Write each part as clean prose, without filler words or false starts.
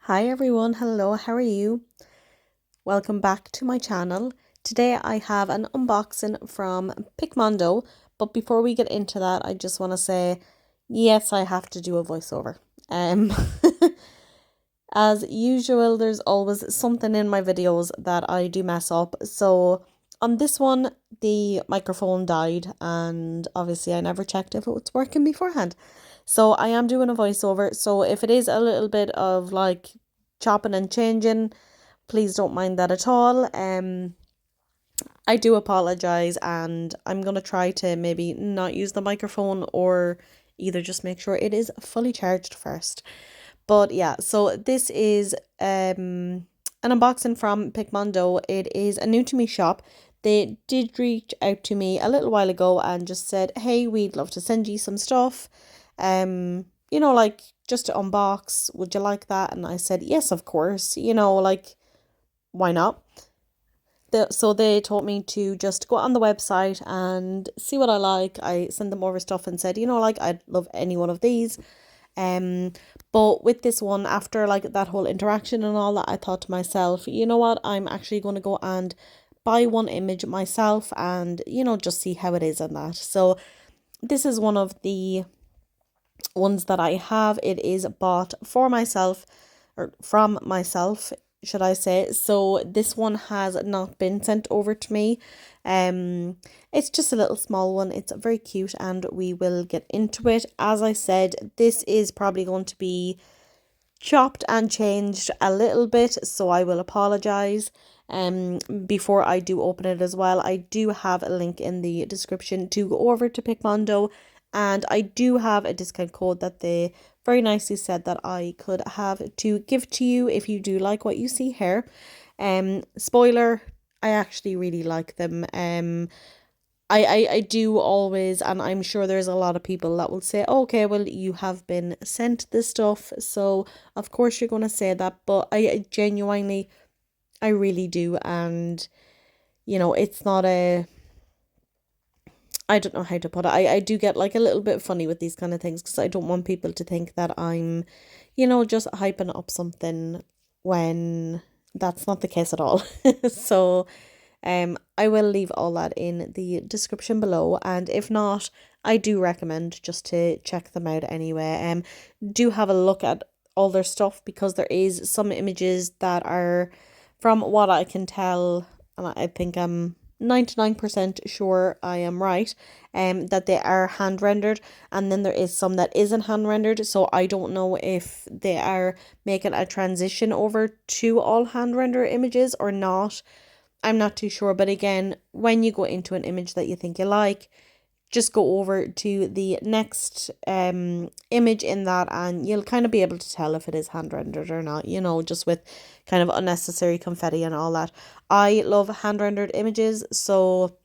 Hi everyone, hello, how are you? Welcome back to my channel. Today I have an unboxing from Picmondoo, but before we get into that, I just want to say, yes, I have to do a voiceover. Um, as usual, there's always something in my videos that I do mess up. So on this one, the microphone died, and obviously I never checked if it was working beforehand. So I am doing a voiceover. So if it is a little bit of like chopping and changing, please don't mind that at all. I do apologize, and I'm gonna try to maybe not use the microphone or either just make sure it is fully charged first. But yeah, so this is an unboxing from Picmondoo. It is a new to me shop. They did reach out to me a little while ago and just said, "Hey, we'd love to send you some stuff. Like just to unbox. Would you like that?" And I said, "Yes, of course. Like why not?" So they told me to just go on the website and see what I like. I sent them over stuff and said, like I'd love any one of these. Um, but with this one, after like that whole interaction and all that, I thought to myself, you know what, I'm actually going to go and buy one image myself and, just see how it is and that. So this is one of the ones that I have. It is bought for myself or from myself, should I say. So this one has not been sent over to me. It's just a little small one. It's very cute and we will get into it. As I said, this is probably going to be chopped and changed a little bit, so I will apologize. Before I do open it as well, I do have a link in the description to go over to Picmondoo, and I do have a discount code that they very nicely said that I could have to give to you if you do like what you see here. Spoiler, I actually really like them. I do always, and I'm sure there's a lot of people that will say, okay, well, you have been sent this stuff, so of course you're going to say that, but I genuinely, I really do, and, it's not I don't know how to put it, I do get like a little bit funny with these kind of things, because I don't want people to think that I'm, just hyping up something when that's not the case at all. So, I will leave all that in the description below, and if not, I do recommend just to check them out anyway. Do have a look at all their stuff, because there is some images that are, from what I can tell, and I think I'm 99% sure I am right, that they are hand rendered, and then there is some that isn't hand rendered. So I don't know if they are making a transition over to all hand render images or not. I'm not too sure, but again, when you go into an image that you think you like, just go over to the next image in that, and you'll kind of be able to tell if it is hand rendered or not, just with kind of unnecessary confetti and all that. I love hand rendered images, so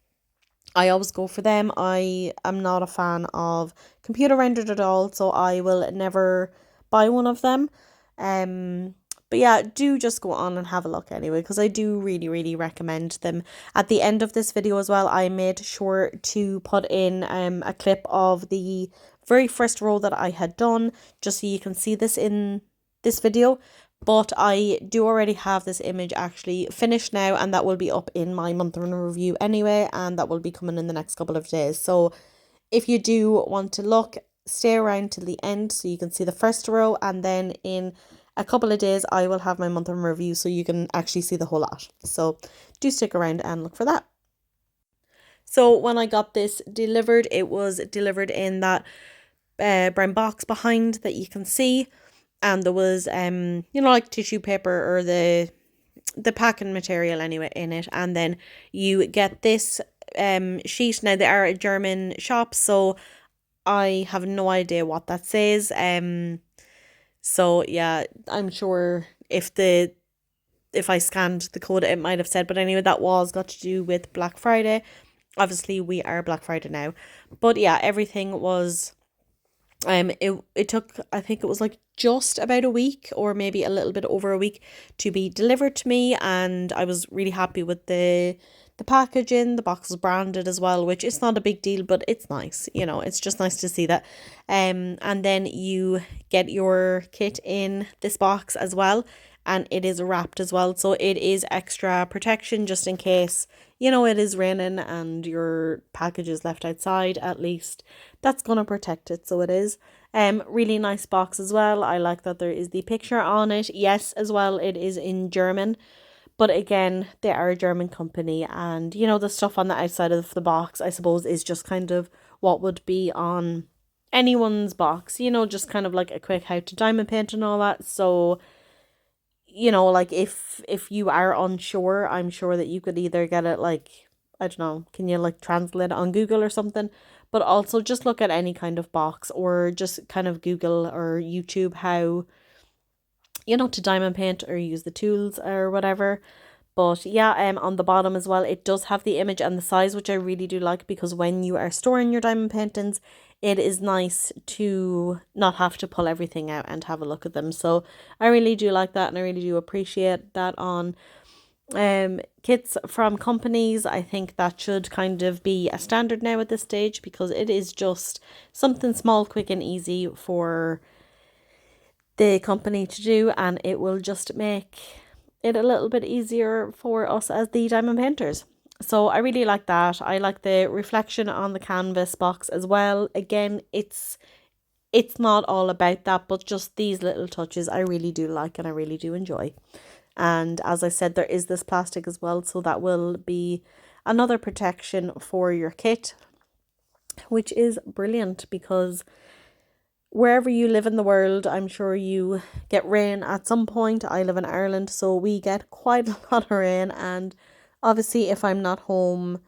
I always go for them. I am not a fan of computer rendered at all, so I will never buy one of them. Um, but yeah, do just go on and have a look anyway, because I do really, really recommend them. At the end of this video as well, I made sure to put in a clip of the very first row that I had done, just so you can see this in this video. But I do already have this image actually finished now, and that will be up in my month in review anyway, and that will be coming in the next couple of days. So if you do want to look, stay around till the end so you can see the first row, and then in a couple of days I will have my month in review so you can actually see the whole lot. So do stick around and look for that. So when I got this delivered, it was delivered in that brown box behind that you can see, and there was like tissue paper or the packing material anyway in it, and then you get this sheet. Now they are a German shop, so I have no idea what that says. So yeah, I'm sure if I scanned the code, it might have said, but anyway, that was got to do with Black Friday. Obviously we are Black Friday now, but yeah, everything was it took, I think it was like just about a week, or maybe a little bit over a week, to be delivered to me, and I was really happy with the packaging. The box is branded as well, which is not a big deal, but it's nice. You know, it's just nice to see that. And then you get your kit in this box as well, and it is wrapped as well, so it is extra protection just in case, you know, it is raining and your package is left outside. At least that's gonna protect it, so it is. Really nice box as well. I like that there is the picture on it. Yes, as well, it is in German. But again, they are a German company, and you know, the stuff on the outside of the box, I suppose, is just kind of what would be on anyone's box, you know, just kind of like a quick how to diamond paint and all that. So, you know, like if you are unsure, I'm sure that you could either get it like, I don't know, can you like translate it on Google or something? But also just look at any kind of box, or just kind of Google or YouTube how, you know, to diamond paint or use the tools or whatever. But yeah, on the bottom as well, it does have the image and the size, which I really do like, because when you are storing your diamond paintings, it is nice to not have to pull everything out and have a look at them. So I really do like that, and I really do appreciate that on kits from companies. I think that should kind of be a standard now at this stage, because it is just something small, quick and easy for the company to do, and it will just make it a little bit easier for us as the diamond painters. So I really like that. I like the reflection on the canvas box as well. Again, it's not all about that, but just these little touches I really do like and I really do enjoy. And as I said, there is this plastic as well, so that will be another protection for your kit, which is brilliant, because wherever you live in the world, I'm sure you get rain at some point. I live in Ireland, so we get quite a lot of rain, and obviously if I'm not home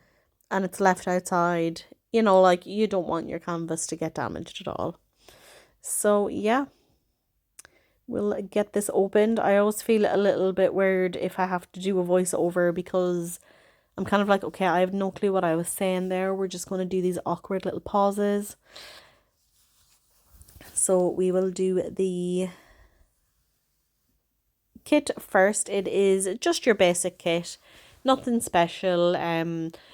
and it's left outside, you know, like, you don't want your canvas to get damaged at all. So yeah, we'll get this opened. I always feel a little bit weird if I have to do a voiceover, because I'm kind of like, okay, I have no clue what I was saying there. We're just going to do these awkward little pauses. So we will do the kit first. It is just your basic kit, nothing special.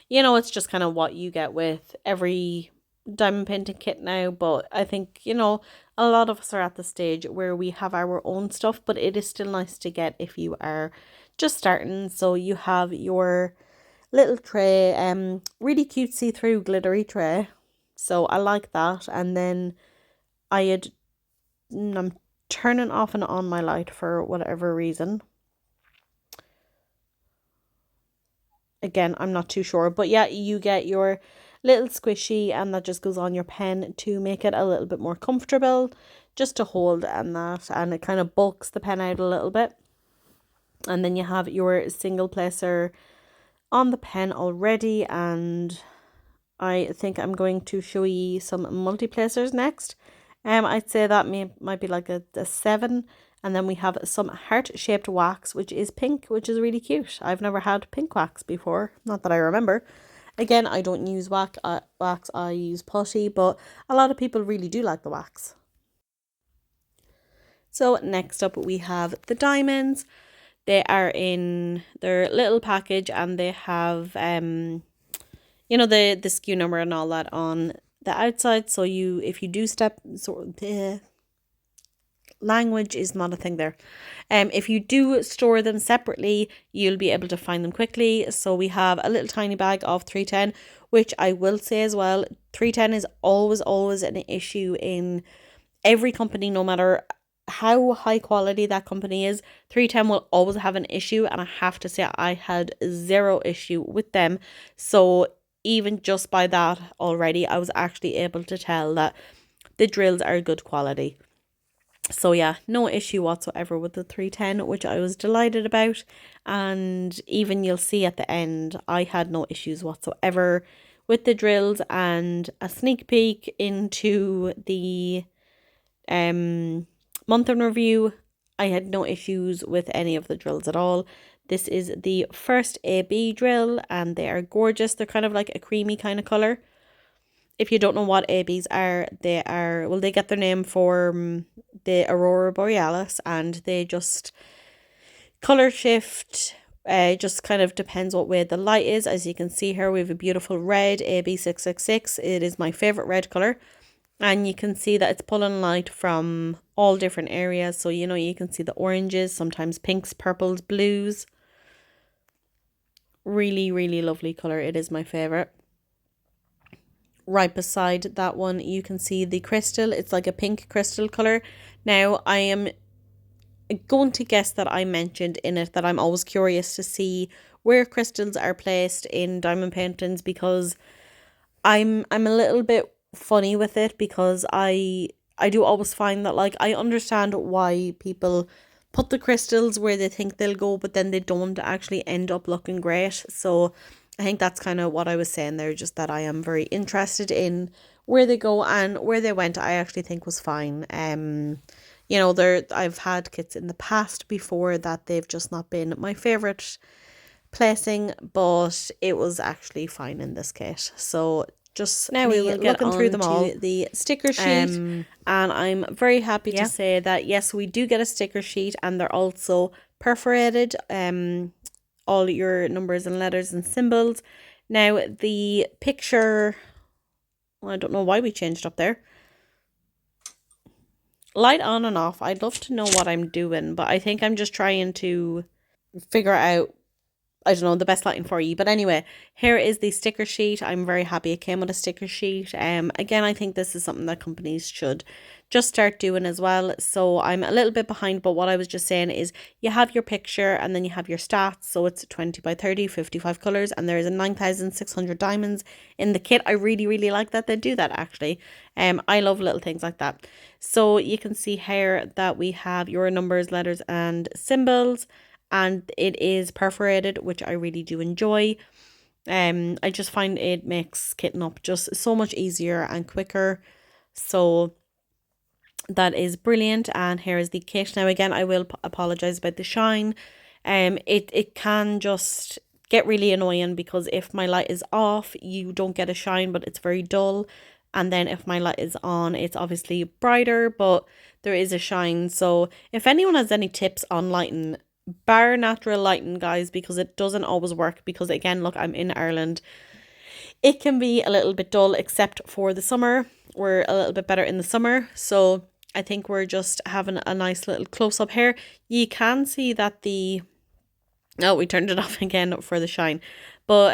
You know, it's just kind of what you get with every diamond painting kit now. But I think, you know, a lot of us are at the stage where we have our own stuff, but it is still nice to get if you are just starting. So you have your little tray, really cute see-through glittery tray. So I like that. And then I'm turning off and on my light for whatever reason. Again, I'm not too sure, but yeah, you get your little squishy, and that just goes on your pen to make it a little bit more comfortable, just to hold, and that, and it kind of bulks the pen out a little bit. And then you have your single placer on the pen already, and I think I'm going to show you some multi-placers next. I'd say that might be like a 7. And then we have some heart-shaped wax, which is pink, which is really cute. I've never had pink wax before, not that I remember. Again, I don't use wax, I use putty, but a lot of people really do like the wax. So next up we have the diamonds. They are in their little package, and they have you know, the SKU number and all that on the outside. So if you do language is not a thing there. If you do store them separately, you'll be able to find them quickly. So we have a little tiny bag of 310, which I will say as well, 310 is always an issue in every company, no matter how high quality that company is. 310 will always have an issue, and I have to say I had zero issue with them. So even just by that already, I was actually able to tell that the drills are good quality. So yeah, no issue whatsoever with the 310, which I was delighted about. And even you'll see at the end, I had no issues whatsoever with the drills. And a sneak peek into the month in review, I had no issues with any of the drills at all. This is the first AB drill, and they are gorgeous. They're kind of like a creamy kind of colour. If you don't know what ABs are, they get their name from the Aurora Borealis, and they just colour shift It just kind of depends what way the light is. As you can see here, we have a beautiful red AB666. It is my favorite red color. And you can see that it's pulling light from all different areas. So, you know, you can see the oranges, sometimes pinks, purples, blues. Really, really lovely color. It is my favorite. Right beside that one, you can see the crystal. It's like a pink crystal color. Now, I am going to guess that I mentioned in it that I'm always curious to see where crystals are placed in diamond paintings, because I'm a little bit funny with it, because I do always find that, like, I understand why people put the crystals where they think they'll go, but then they don't actually end up looking great. So I think that's kind of what I was saying there, just that I am very interested in where they go, and where they went I actually think was fine. You know, I've had kits in the past before that they've just not been my favorite placing, but it was actually fine in this kit. So just now we will get looking through them all, the sticker sheet, and I'm very happy to say that yes, we do get a sticker sheet, and they're also perforated, all your numbers and letters and symbols. Now the picture, I don't know why we changed up there. Light on and off. I'd love to know what I'm doing, but I think I'm just trying to figure out, I don't know, the best lighting for you. But anyway, here is the sticker sheet. I'm very happy it came with a sticker sheet. Again, I think this is something that companies should just start doing as well. So I'm a little bit behind, but what I was just saying is you have your picture and then you have your stats. So it's 20 by 30, 55 colours, and there is a 9,600 diamonds in the kit. I really, really like that they do that, actually. I love little things like that. So you can see here that we have your numbers, letters and symbols, and it is perforated, which I really do enjoy. I just find it makes kitting up just so much easier and quicker. So that is brilliant. And here is the kit. Now again, I will apologize about the shine. It can just get really annoying, because if my light is off, you don't get a shine, but it's very dull. And then if my light is on, it's obviously brighter, but there is a shine. So if anyone has any tips on lighting, bar natural lighting, guys, because it doesn't always work. Because again, look, I'm in Ireland. It can be a little bit dull, except for the summer. We're a little bit better in the summer. So I think we're just having a nice little close up here. You can see that oh, we turned it off again for the shine. But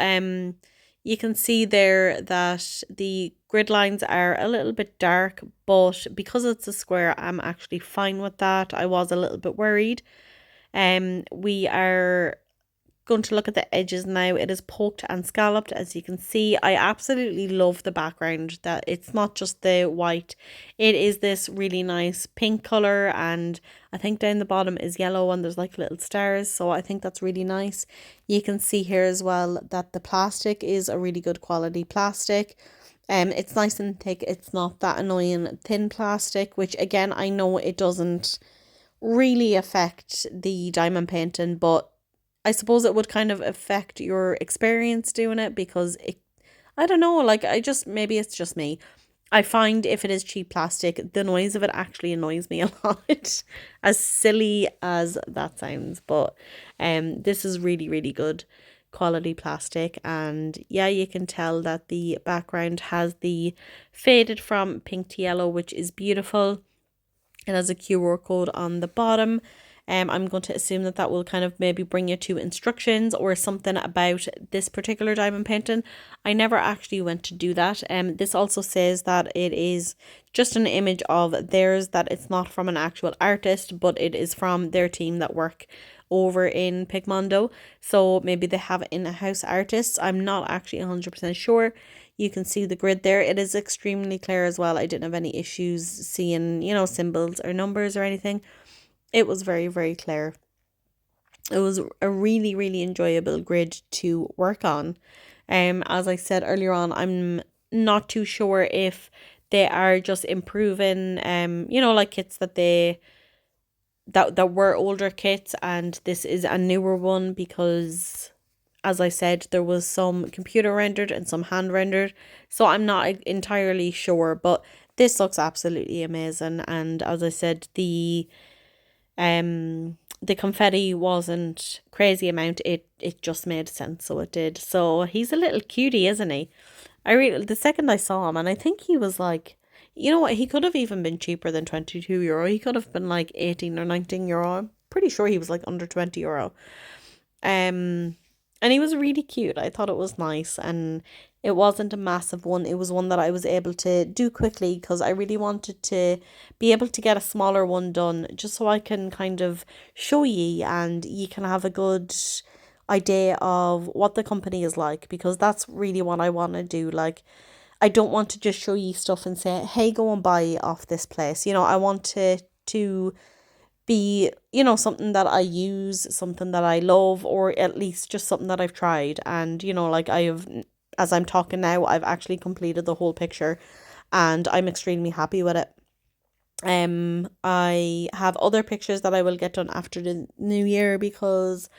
you can see there that the grid lines are a little bit dark, but because it's a square, I'm actually fine with that. I was a little bit worried. We are going to look at the edges now. It is poked and scalloped, as you can see. I absolutely love the background, that it's not just the white, it is this really nice pink color, and I think down the bottom is yellow and there's like little stars, so I think that's really nice. You can see here as well that the plastic is a really good quality plastic. It's nice and thick. It's not that annoying thin plastic, which again, I know it doesn't really affect the diamond painting, but I suppose it would kind of affect your experience doing it, because I don't know, like, maybe it's just me. I find if it is cheap plastic, the noise of it actually annoys me a lot, as silly as that sounds. But this is really, really good quality plastic, and yeah, you can tell that the background has the faded from pink to yellow, which is beautiful. It has a QR code on the bottom. I'm going to assume that that will kind of maybe bring you to instructions or something about this particular diamond painting. I never actually went to do that. This also says that it is just an image of theirs, that it's not from an actual artist, but it is from their team that work over in Picmondoo. So maybe they have in-house artists. I'm not actually 100% sure. You can see the grid there. It is extremely clear as well. I didn't have any issues seeing, you know, symbols or numbers or anything. It was very, very clear. It was a really, really enjoyable grid to work on. As I said earlier on, I'm not too sure if they are just improving, you know, like kits that were older kits, and this is a newer one, because as I said, there was some computer rendered and some hand rendered, so I'm not entirely sure, but this looks absolutely amazing. And as I said, the the confetti wasn't crazy amount, it just made sense, so it did. So he's a little cutie, isn't he? I really, the second I saw him, and I think he was like, you know what, he could have even been cheaper than €22. He could have been like 18 or €19. I'm pretty sure he was like under €20. Um, and he was really cute. I thought it was nice, and it wasn't a massive one. It was one that I was able to do quickly because I really wanted to be able to get a smaller one done, just so I can kind of show ye and you can have a good idea of what the company is like, because that's really what I want to do. Like, I don't want to just show you stuff and say, hey, go and buy off this place. I want it to be, something that I use, something that I love, or at least just something that I've tried. And, like as I'm talking now, I've actually completed the whole picture and I'm extremely happy with it. I have other pictures that I will get done after the new year because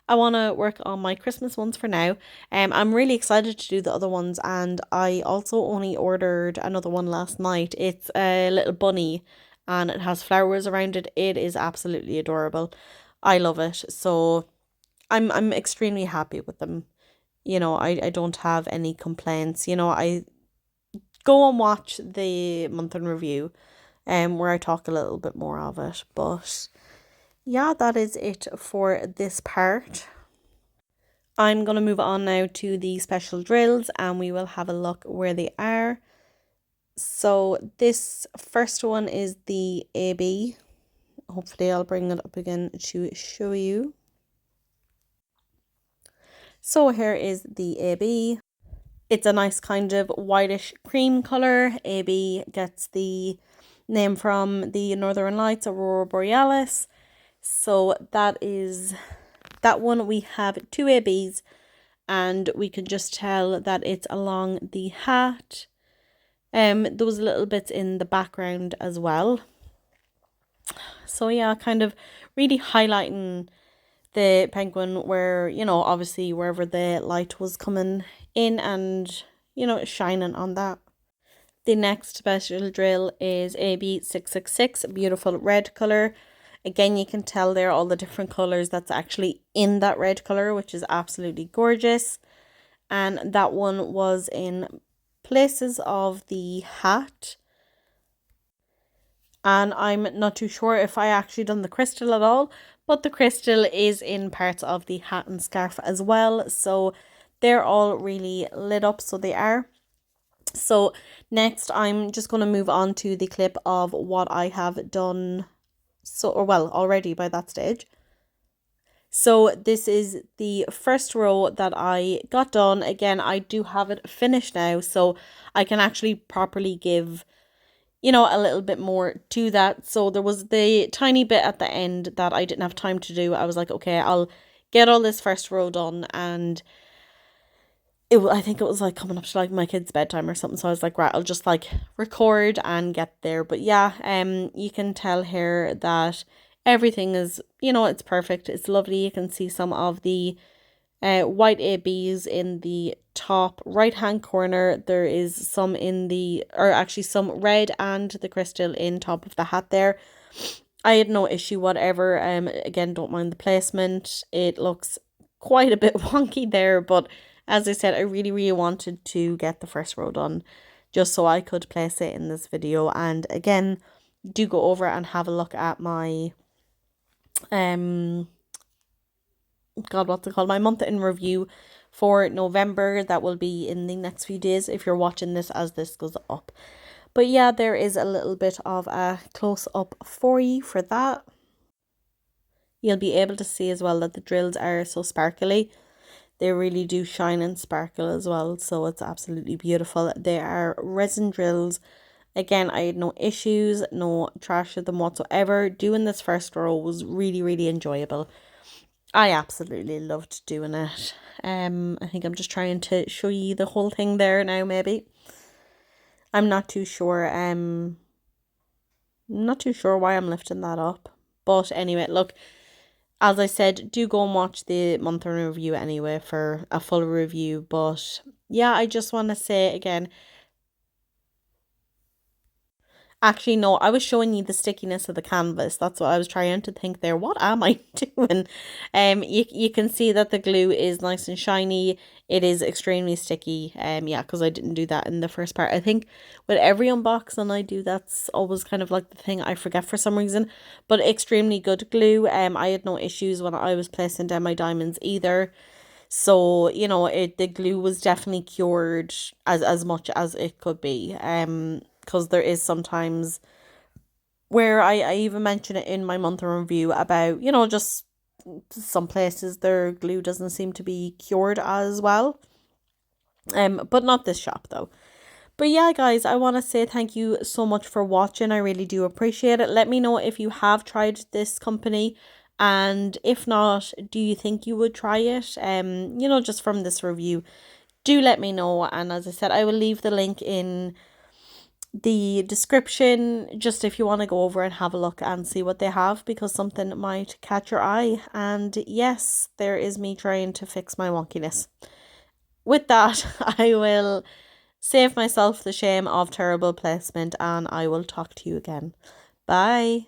I want to work on my Christmas ones for now. I'm really excited to do the other ones, and I also only ordered another one last night. It's a little bunny and it has flowers around it. It is absolutely adorable. I love it. So I'm extremely happy with them. I don't have any complaints. I go and watch the month in review where I talk a little bit more of it. But yeah, that is it for this part. I'm going to move on now to the special drills and we will have a look where they are. So this first one is the AB. Hopefully I'll bring it up again to show you. So here is the AB. It's a nice kind of whitish cream colour. AB gets the name from the Northern Lights, Aurora Borealis. So that is that one. We have two ABs and we can just tell that it's along the hat. Those little bits in the background as well. So yeah, kind of really highlighting the penguin where, obviously wherever the light was coming in and, shining on that. The next special drill is AB666, beautiful red colour. Again, you can tell there all the different colours that's actually in that red colour, which is absolutely gorgeous. And that one was in places of the hat. And I'm not too sure if I actually done the crystal at all, but the crystal is in parts of the hat and scarf as well. So they're all really lit up, so they are. So next I'm just going to move on to the clip of what I have done, already by that stage. So this is the first row that I got done. Again, I do have it finished now, so I can actually properly give, a little bit more to that. So there was the tiny bit at the end that I didn't have time to do. I was like, okay, I'll get all this first row done, and I think it was like coming up to like my kid's bedtime or something. So I was like, right, I'll just like record and get there. But yeah, you can tell here that everything is, it's perfect. It's lovely. You can see some of the white ABs in the top right hand corner. There is some some red and the crystal in top of the hat there. I had no issue whatever. Again, don't mind the placement. It looks quite a bit wonky there, but as I said, I really, really wanted to get the first row done just so I could place it in this video. And again, do go over and have a look at my my month in review for November. That will be in the next few days if you're watching this as this goes up. But yeah, there is a little bit of a close up for you for that. You'll be able to see as well that the drills are so sparkly. They really do shine and sparkle as well, so it's absolutely beautiful. They are resin drills. Again, I had no issues, no trash with them whatsoever. Doing this first row was really, really enjoyable. I absolutely loved doing it. I think I'm just trying to show you the whole thing there now, maybe. I'm not too sure. Not too sure why I'm lifting that up. But anyway, look, as I said, do go and watch the month in review anyway for a full review. But yeah, I just want to say again, Actually, no, I was showing you the stickiness of the canvas. That's what I was trying to think there. What am I doing? You can see that the glue is nice and shiny. It is extremely sticky. Yeah, because I didn't do that in the first part. I think with every unboxing I do, that's always kind of like the thing I forget for some reason. But extremely good glue. I had no issues when I was placing down my diamonds either. So, the glue was definitely cured as much as it could be. Because there is sometimes where I even mention it in my month in review about, just some places their glue doesn't seem to be cured as well. But not this shop though. But yeah, guys, I want to say thank you so much for watching. I really do appreciate it. Let me know if you have tried this company, and if not, do you think you would try it? Just from this review, do let me know. And as I said, I will leave the link in the description just if you want to go over and have a look and see what they have, because something might catch your eye. And yes, there is me trying to fix my wonkiness. With that, I will save myself the shame of terrible placement, and I will talk to you again. Bye.